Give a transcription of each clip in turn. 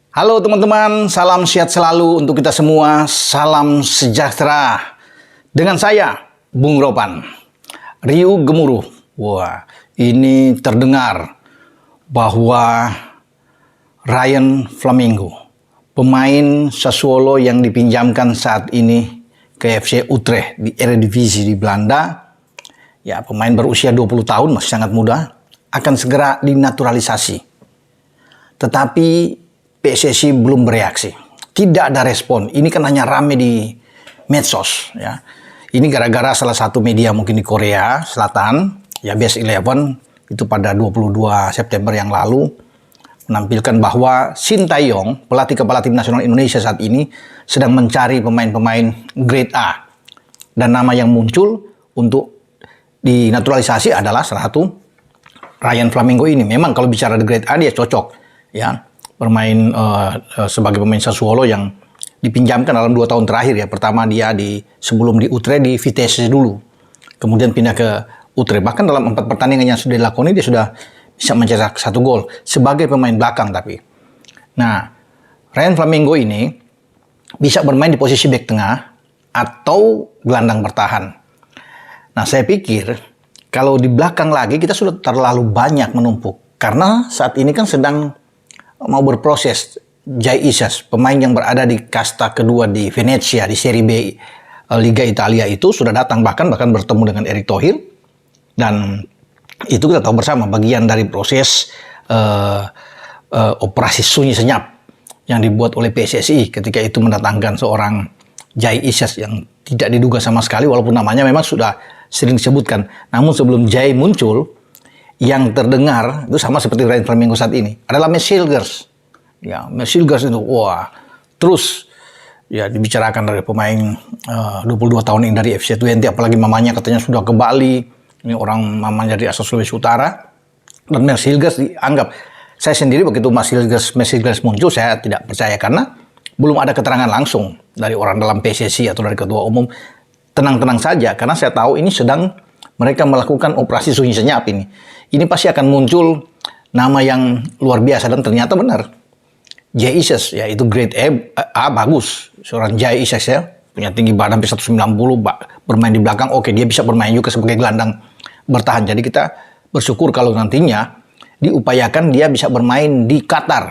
Halo teman-teman, salam sehat selalu untuk kita semua, salam sejahtera. Dengan saya, Bung Ropan, Riuh Gemuruh. Wah, ini terdengar bahwa Ryan Flamingo, pemain Sassuolo yang dipinjamkan saat ini ke FC Utrecht di Eredivisie di Belanda, ya pemain berusia 20 tahun, masih sangat muda, akan segera dinaturalisasi. Tetapi PSSI belum bereaksi. Tidak ada respon. Ini kan hanya rame di medsos. Ya. Ini gara-gara salah satu media mungkin di Korea Selatan, ya Best 11, itu pada 22 September yang lalu, menampilkan bahwa Shin Tae-yong, pelatih kepala tim nasional Indonesia saat ini, sedang mencari pemain-pemain grade A. Dan nama yang muncul untuk dinaturalisasi adalah salah satu Ryan Flamingo ini. Memang kalau bicara di grade A dia cocok. Ya, bermain sebagai pemain Sassuolo yang dipinjamkan dalam 2 tahun terakhir ya. Pertama dia sebelum di Utrecht di Vitesse dulu. Kemudian pindah ke Utrecht. Bahkan dalam 4 pertandingan yang sudah dilakoni dia sudah bisa mencetak 1 gol sebagai pemain belakang tapi. Nah, Ryan Flamingo ini bisa bermain di posisi bek tengah atau gelandang bertahan. Nah, saya pikir kalau di belakang lagi kita sudah terlalu banyak menumpuk. Karena saat ini kan sedang mau berproses Jai Isas, pemain yang berada di kasta kedua di Venezia di Serie B Liga Italia itu sudah datang bahkan bertemu dengan Erick Thohir, dan itu kita tahu bersama bagian dari proses operasi sunyi senyap yang dibuat oleh PSSI ketika itu mendatangkan seorang Jai Isas yang tidak diduga sama sekali, walaupun namanya memang sudah sering disebutkan. Namun sebelum Jai muncul, yang terdengar itu sama seperti Ryan Flamingo saat ini adalah Messilgers. Ya, Messilgers itu wah, terus ya dibicarakan dari pemain 22 tahun ini dari FC Twente, apalagi mamanya katanya sudah ke Bali. Ini orang mamanya dari asal Sulawesi Utara. Dan Messilgers dianggap, saya sendiri begitu Messilgers muncul saya tidak percaya karena belum ada keterangan langsung dari orang dalam PSSI atau dari ketua umum. Tenang-tenang saja karena saya tahu ini sedang mereka melakukan operasi sunyi senyap ini. Ini pasti akan muncul nama yang luar biasa dan ternyata benar. Jai Isas, ya itu grade A bagus. Seorang Jai Isas ya, punya tinggi badan sampai 190, bermain di belakang, oke dia bisa bermain juga sebagai gelandang bertahan. Jadi kita bersyukur kalau nantinya diupayakan dia bisa bermain di Qatar.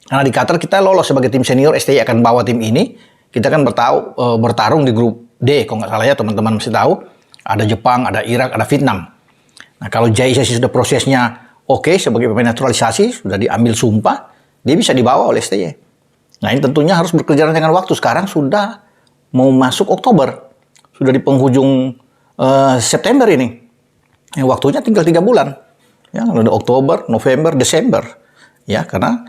Karena di Qatar kita lolos sebagai tim senior, STI akan bawa tim ini. Kita kan bertarung di grup D, kalau nggak salah ya teman-teman mesti tahu. Ada Jepang, ada Irak, ada Vietnam. Nah, kalau Jai Isas sudah prosesnya oke sebagai pemain naturalisasi, sudah diambil sumpah, dia bisa dibawa oleh STY. Nah, ini tentunya harus bekerja dengan waktu. Sekarang sudah mau masuk Oktober. Sudah di penghujung September ini. Yang waktunya tinggal 3 bulan. Ya, ada Oktober, November, Desember. Ya, karena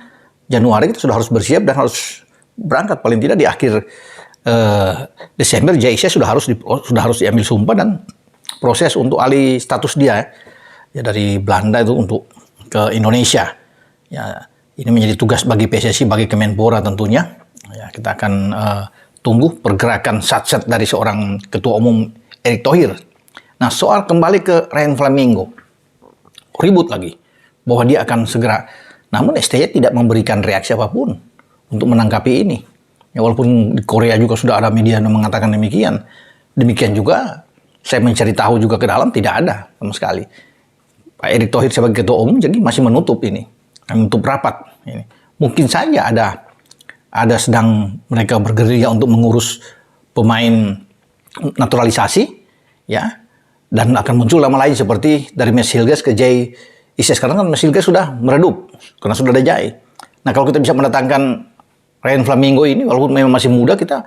Januari kita sudah harus bersiap dan harus berangkat paling tidak di akhir Desember. Jai Isas sudah harus diambil sumpah dan proses untuk alih status dia ya dari Belanda itu untuk ke Indonesia. Ya, ini menjadi tugas bagi PSSI, bagi Kemenpora tentunya. Ya, kita akan tunggu pergerakan sat-sat dari seorang ketua umum Erick Thohir. Nah, soal kembali ke Ryan Flamingo, ribut lagi bahwa dia akan segera. Namun STY tidak memberikan reaksi apapun untuk menanggapi ini. Ya, walaupun di Korea juga sudah ada media yang mengatakan demikian. Demikian juga saya mencari tahu juga ke dalam tidak ada sama sekali. Pak Erick Thohir sebagai ketua umum jadi masih menutup ini, menutup rapat. Ini. Mungkin saja ada sedang mereka bergerilya untuk mengurus pemain naturalisasi, ya, dan akan muncul nama lain seperti dari Messilgers ke Jai Isas. Karena kan Messilgers sudah meredup karena sudah ada Jai. Nah, kalau kita bisa mendatangkan Ryan Flamingo ini, walaupun memang masih muda, kita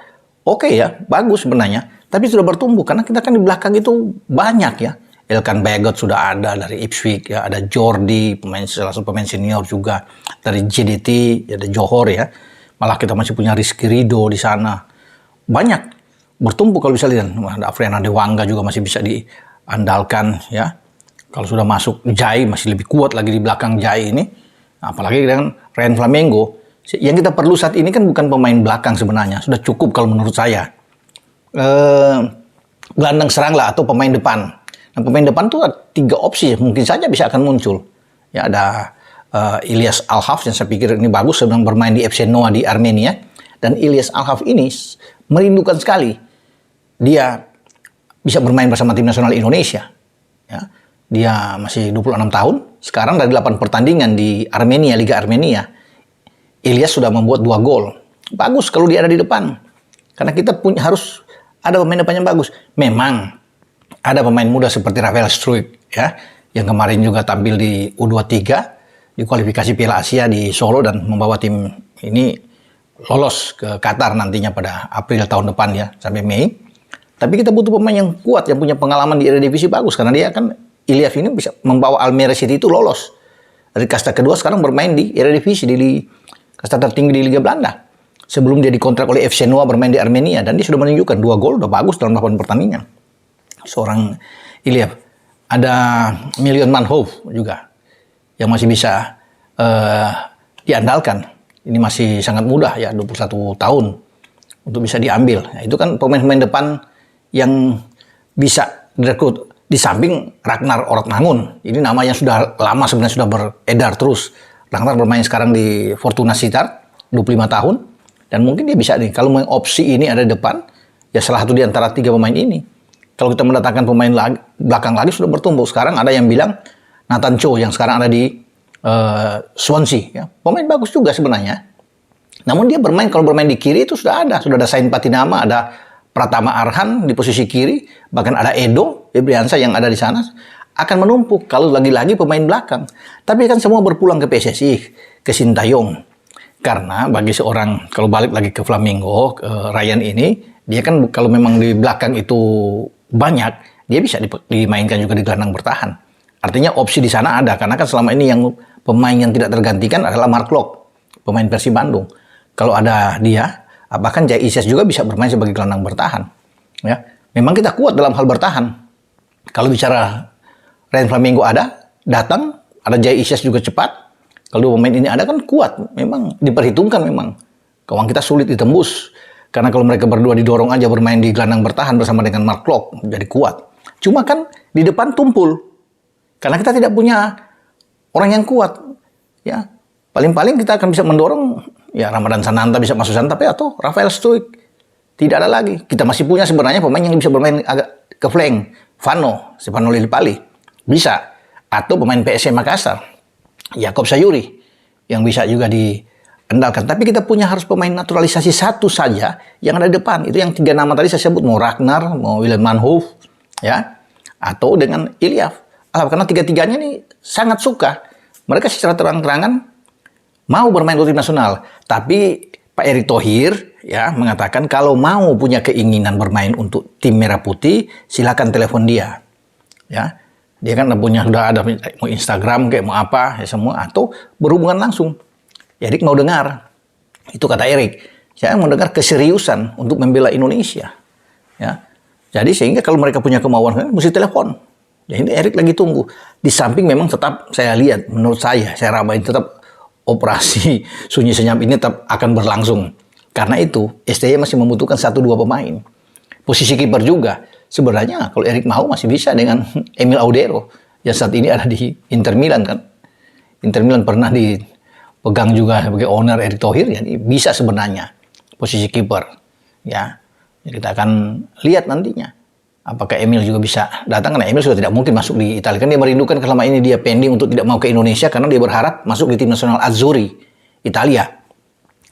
oke ya, bagus sebenarnya. Tapi sudah bertumbuh, karena kita kan di belakang itu banyak ya. Elkan Bagot sudah ada dari Ipswich, ya, ada Jordi, salah satu pemain senior juga. Dari JDT, ada Johor ya. Malah kita masih punya Rizky Ridho di sana. Banyak, bertumbuh kalau bisa lihat. Ada Afriana Dewangga juga masih bisa diandalkan ya. Kalau sudah masuk Jai, masih lebih kuat lagi di belakang Jai ini. Apalagi dengan Ryan Flamingo. Yang kita perlu saat ini kan bukan pemain belakang sebenarnya. Sudah cukup kalau menurut saya. Gelandang serang lah atau pemain depan. Nah, pemain depan tuh ada 3 opsi. Mungkin saja bisa akan muncul. Ya, ada Ilyas Alhaf yang saya pikir ini bagus, sedang bermain di FC Noah di Armenia. Dan Ilyas Alhaf ini merindukan sekali dia bisa bermain bersama tim nasional Indonesia. Ya. Dia masih 26 tahun. Sekarang dari 8 pertandingan di Armenia, Liga Armenia, Ilyas sudah membuat 2 gol. Bagus kalau dia ada di depan. Karena kita harus ada pemain depan yang bagus. Memang ada pemain muda seperti Rafael Struijk ya, yang kemarin juga tampil di U23 di kualifikasi Piala Asia di Solo dan membawa tim ini lolos ke Qatar nantinya pada April tahun depan ya, sampai Mei. Tapi kita butuh pemain yang kuat, yang punya pengalaman di Eredivisie bagus, karena dia kan Ilyas ini bisa membawa Almere City itu lolos dari kasta kedua, sekarang bermain di Eredivisie, di kasta tertinggi di Liga Belanda. Sebelum dia dikontrak oleh FC Noah bermain di Armenia, dan dia sudah menunjukkan 2 gol, udah bagus dalam 8 pertandingan. Seorang Ilyas. Ada Milion Manhoef juga yang masih bisa diandalkan. Ini masih sangat mudah ya, 21 tahun untuk bisa diambil. Nah, itu kan pemain-pemain depan yang bisa direkrut. Di samping Ragnar Ortmangun. Ini nama yang sudah lama sebenarnya sudah beredar terus. Ragnar bermain sekarang di Fortuna Sittard, 25 tahun. Dan mungkin dia bisa nih, kalau opsi ini ada di depan, ya salah satu di antara 3 pemain ini. Kalau kita mendatangkan pemain belakang lagi sudah bertumbuh. Sekarang ada yang bilang Nathan Cho yang sekarang ada di Swansea. Ya. Pemain bagus juga sebenarnya. Namun dia kalau bermain di kiri itu sudah ada Sain Patinama, ada Pratama Arhan di posisi kiri, bahkan ada Edo Febriansyah yang ada di sana. Akan menumpuk kalau lagi-lagi pemain belakang. Tapi kan semua berpulang ke PSSI, ke Sintayong. Karena bagi seorang, kalau balik lagi ke Flamengo, ke Ryan ini, dia kan kalau memang di belakang itu banyak, dia bisa dimainkan juga di gelandang bertahan. Artinya opsi di sana ada, karena kan selama ini yang pemain yang tidak tergantikan adalah Mark Lok, pemain Persib Bandung. Kalau ada dia, bahkan Jai Isyas juga bisa bermain sebagai gelandang bertahan. Ya, memang kita kuat dalam hal bertahan. Kalau bicara Ryan Flamengo datang, ada Jai Isyas juga cepat. Kalau pemain ini ada kan kuat, memang diperhitungkan memang. Gawang kita sulit ditembus. Karena kalau mereka berdua didorong aja bermain di gelandang bertahan bersama dengan Mark Lok, jadi kuat. Cuma kan di depan tumpul. Karena kita tidak punya orang yang kuat. Ya, paling-paling kita akan bisa mendorong ya Ramadan Sananta bisa masuk sana, tapi atau Rafael Struijk. Tidak ada lagi. Kita masih punya sebenarnya pemain yang bisa bermain agak ke flank. Stefano Lillipali. Bisa. Atau pemain PSM Makassar. Yakob Sayuri yang bisa juga diandalkan. Tapi kita harus pemain naturalisasi satu saja yang ada di depan. Itu yang 3 nama tadi saya sebut, mau Ragnar, mau Milion Manhoef, ya, atau dengan Ilyas. Karena 3-3-nya ini sangat suka. Mereka secara terang-terangan mau bermain untuk tim nasional. Tapi Pak Erick Thohir ya mengatakan kalau mau punya keinginan bermain untuk tim Merah Putih, silakan telepon dia. Ya. Dia kan sudah ada mau Instagram kayak mau apa ya semua, atau berhubungan langsung. Erick mau dengar. Itu kata Erick. Saya mau dengar keseriusan untuk membela Indonesia. Ya. Jadi sehingga kalau mereka punya kemauan mesti telepon. Ya ini Erick lagi tunggu. Di samping memang tetap saya lihat, menurut saya rabain tetap operasi sunyi senyap ini tetap akan berlangsung. Karena itu STY masih membutuhkan 1-2 pemain. Posisi kiper juga. Sebenarnya kalau Erick mau masih bisa dengan Emil Audero yang saat ini ada di Inter Milan kan. Inter Milan pernah dipegang juga sebagai owner Erick Thohir, jadi bisa sebenarnya posisi kiper. Ya, kita akan lihat nantinya apakah Emil juga bisa datang, karena Emil sudah tidak mungkin masuk di Italia. Kan dia merindukan selama ini dia pending untuk tidak mau ke Indonesia karena dia berharap masuk di tim nasional Azzurri Italia.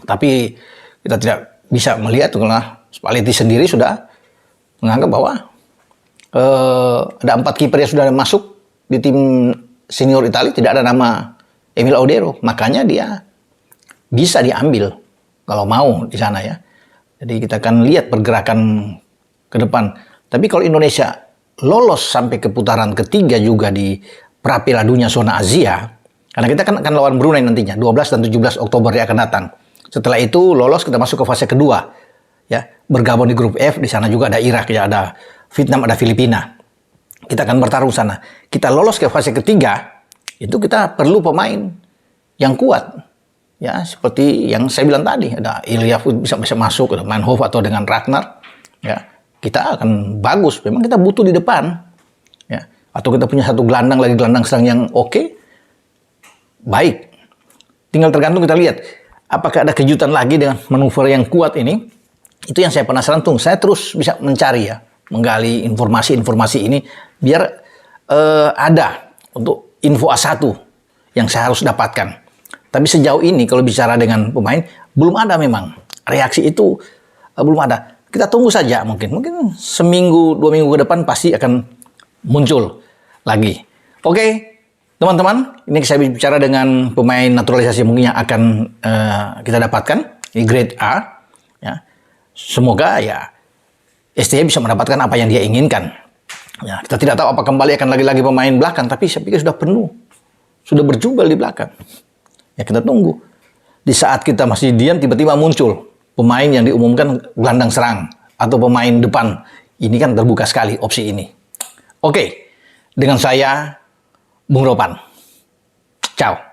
Tapi kita tidak bisa melihat karena Spalletti sendiri sudah menganggap bahwa ada 4 kiper yang sudah masuk di tim senior Italia, tidak ada nama Emil Audero. Makanya dia bisa diambil kalau mau di sana ya. Jadi kita akan lihat pergerakan ke depan. Tapi kalau Indonesia lolos sampai ke putaran ketiga juga di Pra-Piala Dunia zona Asia, karena kita kan akan lawan Brunei nantinya 12 dan 17 Oktober yang akan datang. Setelah itu lolos, kita masuk ke fase kedua. Ya, bergabung di grup F, di sana juga ada Irak, ya ada Vietnam, ada Filipina. Kita akan bertarung sana. Kita lolos ke fase ketiga, itu kita perlu pemain yang kuat. Ya, seperti yang saya bilang tadi, ada Ilyas bisa masuk, ada Manhoef atau dengan Ragnar. Ya, kita akan bagus. Memang kita butuh di depan. Ya, atau kita punya satu gelandang serang yang oke, baik. Tinggal tergantung kita lihat apakah ada kejutan lagi dengan manuver yang kuat ini. Itu yang saya penasaran tuh. Saya terus bisa mencari ya, menggali informasi-informasi ini biar ada untuk info A1 yang saya harus dapatkan. Tapi sejauh ini kalau bicara dengan pemain belum ada memang reaksi itu, belum ada. Kita tunggu saja mungkin seminggu 2 minggu ke depan pasti akan muncul lagi. Oke, teman-teman, ini saya bicara dengan pemain naturalisasi mungkin yang akan kita dapatkan, ini grade A. Ya. Semoga ya STY bisa mendapatkan apa yang dia inginkan. Ya, kita tidak tahu apa kembali akan lagi-lagi pemain belakang, tapi saya pikir sudah penuh, sudah berjubel di belakang. Ya kita tunggu. Di saat kita masih diam, tiba-tiba muncul pemain yang diumumkan gelandang serang atau pemain depan. Ini kan terbuka sekali opsi ini. Oke, dengan saya Bung Ropan. Ciao.